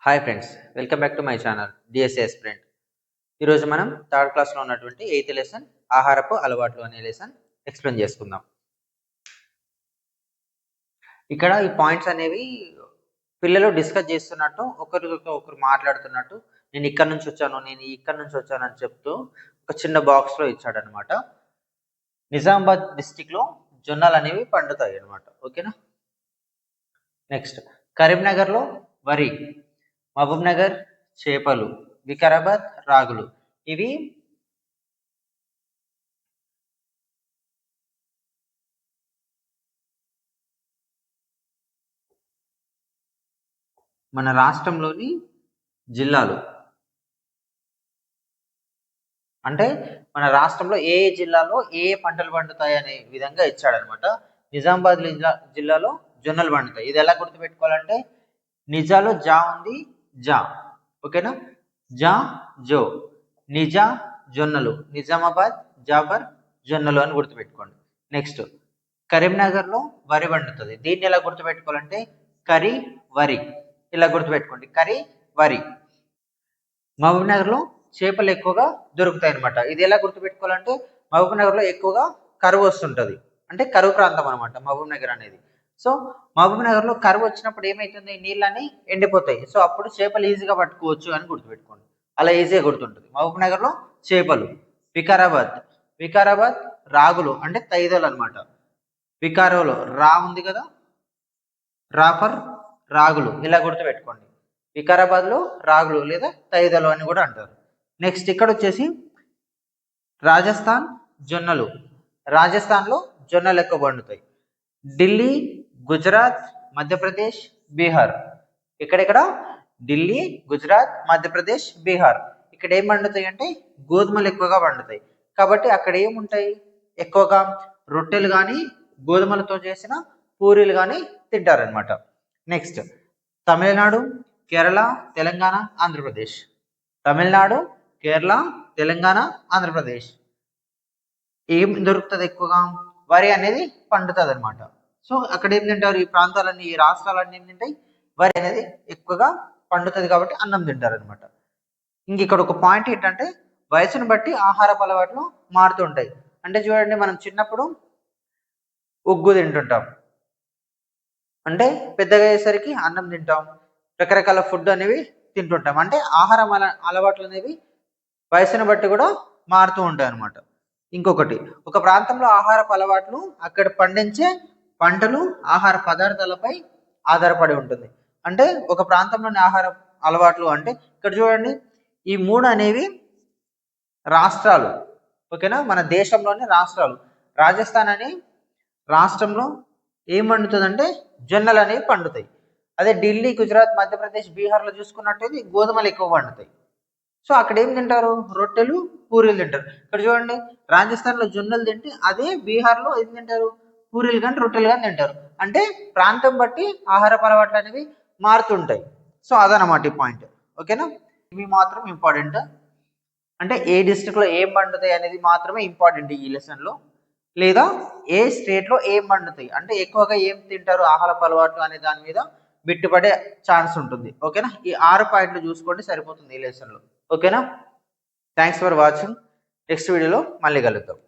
Hi friends, welcome back to my channel DSA aspirant. ఈరోజు మనం third క్లాస్లో ఉన్నటువంటి 8th లెసన్ ఆహారపు అలవాట్లు అనే లెసన్ ఎక్స్ప్లెయిన్ చేసుకుందాం. ఇక్కడ ఈ పాయింట్స్ అనేవి పిల్లలు డిస్కస్ చేస్తున్నట్టు ఒకరితో ఒకరు మాట్లాడుతున్నట్టు, నేను ఇక్కడ నుంచి వచ్చాను, నేను ఇక్కడ నుంచి వచ్చాను అని చెప్తూ ఒక చిన్న బాక్స్లో ఇచ్చాడనమాట. నిజామాబాద్ డిస్టిక్లో జొన్నలు అనేవి పండుతాయి అనమాట. ఓకేనా. నెక్స్ట్, కరీంనగర్లో వరి, మహబూబ్ నగర్ చేపలు, వికారాబాద్ రాగులు. ఇవి మన రాష్ట్రంలోని జిల్లాలు. అంటే మన రాష్ట్రంలో ఏ జిల్లాలో ఏ పంటలు పండుతాయి అనే విధంగా ఇచ్చాడనమాట. నిజామాబాద్ జిల్లాలో జొన్నలు పండుతాయి. ఇది ఎలా గుర్తుపెట్టుకోవాలంటే, నిజాలో జా ఉంది, జా. ఓకేనా. జా జో, నిజా జొన్నలు, నిజామాబాద్ జాబర్ జొన్నలు అని గుర్తుపెట్టుకోండి. నెక్స్ట్, కరీంనగర్లో వరి పండుతుంది. దీన్ని ఎలా గుర్తుపెట్టుకోవాలంటే కరి వరి, ఇలా గుర్తుపెట్టుకోండి, కరి వరి. మహబూబ్ నగర్లో చేపలు ఎక్కువగా దొరుకుతాయి అనమాట. ఇది ఎలా గుర్తుపెట్టుకోవాలంటే, మహబూబ్ నగర్లో ఎక్కువగా కరువు వస్తుంటుంది, అంటే కరువు ప్రాంతం అనమాట మహబూబ్ నగర్ అనేది. సో మహబూబ్ నగర్లో కరువు వచ్చినప్పుడు ఏమవుతుంది, నీళ్ళని ఎండిపోతాయి. సో అప్పుడు చేపలు ఈజీగా పట్టుకోవచ్చు అని గుర్తుపెట్టుకోండి. అలా ఈజీగా గుర్తుంటుంది. మహబూబ్ నగర్లో చేపలు. వికారాబాద్ రాగులు, అంటే తైదలు అనమాట. వికారంలో రా ఉంది కదా, రాఫర్ రాగులు, ఇలా గుర్తుపెట్టుకోండి. వికారాబాద్లో రాగులు లేదా తైదలు అని కూడా అంటారు. నెక్స్ట్, ఇక్కడ వచ్చేసి రాజస్థాన్ జొన్నలు. రాజస్థాన్లో జొన్నలు ఎక్కువ పండుతాయి. ఢిల్లీ, గుజరాత్, మధ్యప్రదేశ్, బీహార్. ఇక్కడెక్కడ ఢిల్లీ, గుజరాత్, మధ్యప్రదేశ్, బీహార్. ఇక్కడ ఏం పండుతాయి అంటే గోధుమలు ఎక్కువగా పండుతాయి. కాబట్టి అక్కడ ఏముంటాయి, ఎక్కువగా రొట్టెలు కానీ గోధుమలతో చేసిన పూరీలు కానీ తింటారనమాట. నెక్స్ట్, తమిళనాడు, కేరళ, తెలంగాణ, ఆంధ్రప్రదేశ్. తమిళనాడు, కేరళ, తెలంగాణ, ఆంధ్రప్రదేశ్. ఏం దొరుకుతుంది ఎక్కువగా, వరి అనేది పండుతుంది అనమాట. సో అక్కడ ఏం తింటారు, ఈ ప్రాంతాలన్నీ, ఈ రాష్ట్రాలన్నీ ఏం తింటాయి, వరి అనేది ఎక్కువగా పండుతుంది కాబట్టి అన్నం తింటారు అనమాట. ఇంక ఇక్కడ ఒక పాయింట్ ఏంటంటే, వయసును బట్టి ఆహారపు అలవాట్లు మారుతుంటాయి. అంటే చూడండి, మనం చిన్నప్పుడు ఉగ్గు తింటుంటాం, అంటే పెద్దగా అయ్యేసరికి అన్నం తింటాం, రకరకాల ఫుడ్ అనేవి తింటుంటాం. అంటే ఆహారం అలవాట్లు అనేవి వయసును బట్టి కూడా మారుతూ ఉంటాయి అనమాట. ఇంకొకటి, ఒక ప్రాంతంలో ఆహారపు అలవాట్లు అక్కడ పండించే పంటలు, ఆహార పదార్థాలపై ఆధారపడి ఉంటుంది. అంటే ఒక ప్రాంతంలోని ఆహార అలవాట్లు అంటే ఇక్కడ చూడండి, ఈ మూడు అనేవి రాష్ట్రాలు. ఓకేనా, మన దేశంలోని రాష్ట్రాలు. రాజస్థాన్ అనే రాష్ట్రంలో ఏం పండుతుందంటే జొన్నలు అనేవి పండుతాయి. అదే ఢిల్లీ, గుజరాత్, మధ్యప్రదేశ్, బీహార్లో చూసుకున్నట్టయితే గోధుమలు ఎక్కువ పండుతాయి. సో అక్కడ ఏం తింటారు, రొట్టెలు పూరీలు తింటారు. ఇక్కడ చూడండి, రాజస్థాన్లో జొన్నలు తింటే అదే బీహార్లో ఏం తింటారు, పూరీలు కానీ రొట్టెలు కానీ తింటారు. అంటే ప్రాంతం బట్టి ఆహార అలవాట్లు అనేవి మారుతుంటాయి. సో అదనమాట ఈ పాయింట్. ఓకేనా. ఇవి మాత్రం ఇంపార్టెంట్. అంటే ఏ డిస్ట్రిక్ట్లో ఏం పండుతాయి అనేది మాత్రమే ఇంపార్టెంట్ ఈ లెసన్లో. లేదా ఏ స్టేట్లో ఏం పండుతాయి, అంటే ఎక్కువగా ఏం తింటారు ఆహారపు అలవాట్లు అనే దాని మీద బిట్టుపడే ఛాన్స్ ఉంటుంది. ఓకేనా. ఈ 6 పాయింట్లు చూసుకోండి, సరిపోతుంది ఈ లెసన్లో. ఓకేనా. Thanks for watching. నెక్స్ట్ వీడియోలో మళ్ళీ కలుద్దాం.